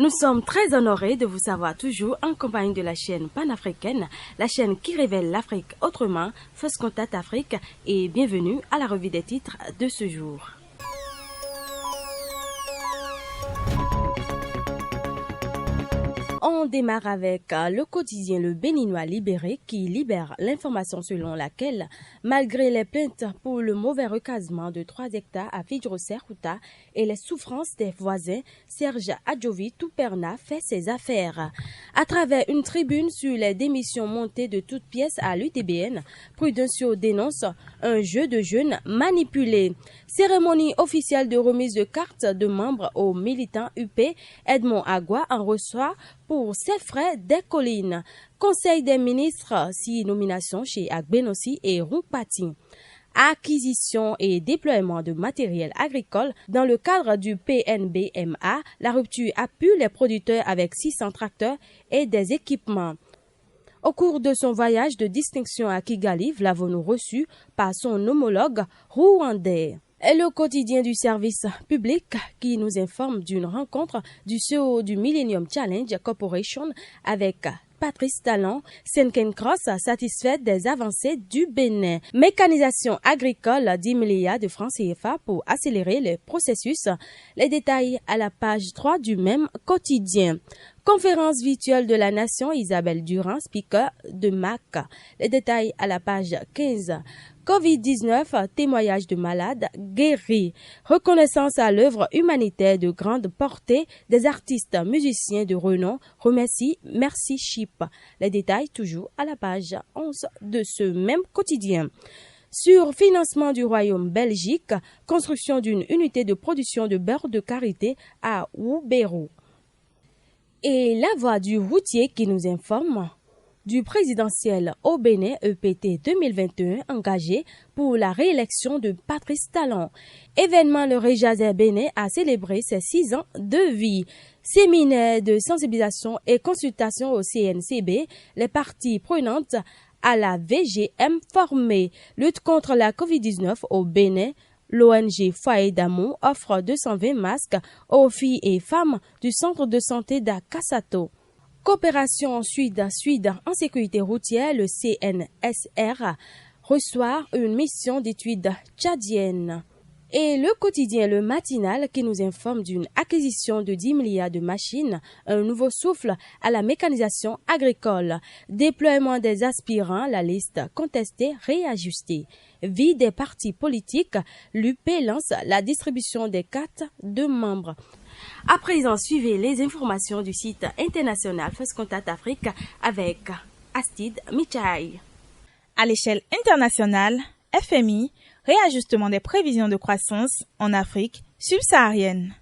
Nous sommes très honorés de vous savoir toujours en compagnie de la chaîne panafricaine, la chaîne qui révèle l'Afrique autrement, First Contact Afrique, et bienvenue à la revue des titres de ce jour. On démarre avec le quotidien Le Béninois Libéré qui libère l'information selon laquelle, malgré les plaintes pour le mauvais recasement de 3 hectares à Fidjro-Serhuta et les souffrances des voisins, Serge Adjovi Touperna fait ses affaires. À travers une tribune sur les démissions montées de toutes pièces à l'UTBN, Prudencio dénonce un jeu de jeunes manipulé. Cérémonie officielle de remise de cartes de membres aux militants UP, Edmond Agua en reçoit pour ses frais des collines. Conseil des ministres, 6 nominations chez Agbenossi et Roupati. Acquisition et déploiement de matériel agricole. Dans le cadre du PNBMA, la rupture a pu les producteurs avec 600 tracteurs et des équipements. Au cours de son voyage de distinction à Kigali, l'avons-nous reçu par son homologue rwandais. Et le quotidien du service public qui nous informe d'une rencontre du CEO du Millennium Challenge Corporation avec Patrice Talon, Senken Cross, satisfait des avancées du Bénin. Mécanisation agricole, 10 milliards de francs CFA pour accélérer le processus. Les détails à la page 3 du même quotidien. Conférence virtuelle de la Nation, Isabelle Durand, speaker de MAC. Les détails à la page 15. Covid-19, témoignage de malades guéris. Reconnaissance à l'œuvre humanitaire de grande portée des artistes musiciens de renom. Remercie Merci Chip. Les détails toujours à la page 11 de ce même quotidien. Sur financement du Royaume Belgique, construction d'une unité de production de beurre de karité à Wubero. Et la voix du routier qui nous informe du présidentiel au Bénin EPT 2021 engagé pour la réélection de Patrice Talon. Événement, le Réjazer Bénin a célébré ses 6 ans de vie. Séminaire de sensibilisation et consultation au CNCB, les parties prenantes à la VGM formées. Lutte contre la Covid-19 au Bénin. L'ONG Foyer d'Amour offre 220 masques aux filles et femmes du centre de santé d'Akasato. Coopération Sud en sécurité routière, le CNSR reçoit une mission d'études tchadienne. Et le quotidien Le Matinal qui nous informe d'une acquisition de 10 milliards de machines, un nouveau souffle à la mécanisation agricole, déploiement des aspirants, la liste contestée réajustée. Vie des partis politiques, l'UP lance la distribution des cartes de membres. À présent, suivez les informations du site international First Contact Afrique avec Astrid Michaï. À l'échelle internationale, FMI, réajustement des prévisions de croissance en Afrique subsaharienne.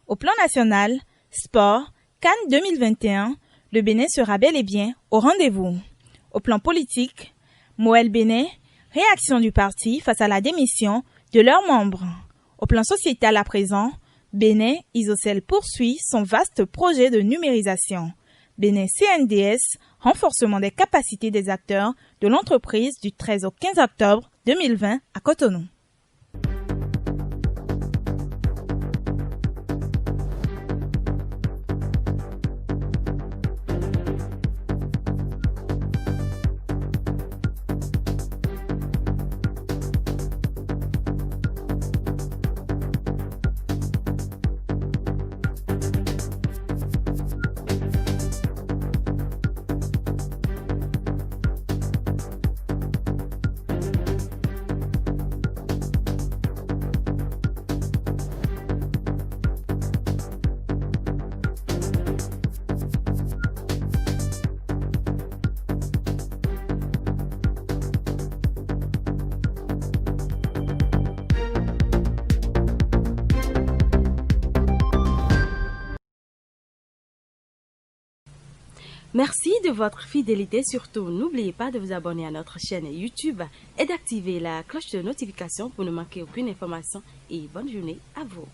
Au plan national, sport, Cannes 2021, le Bénin sera bel et bien au rendez-vous. Au plan politique, Moël Bénin, réaction du parti face à la démission de leurs membres. Au plan sociétal à présent, Bénin Isocel poursuit son vaste projet de numérisation. Bénin CNDS, renforcement des capacités des acteurs de l'entreprise du 13 au 15 octobre 2020 à Cotonou. Merci de votre fidélité. Surtout, n'oubliez pas de vous abonner à notre chaîne YouTube et d'activer la cloche de notification pour ne manquer aucune information. Et bonne journée à vous.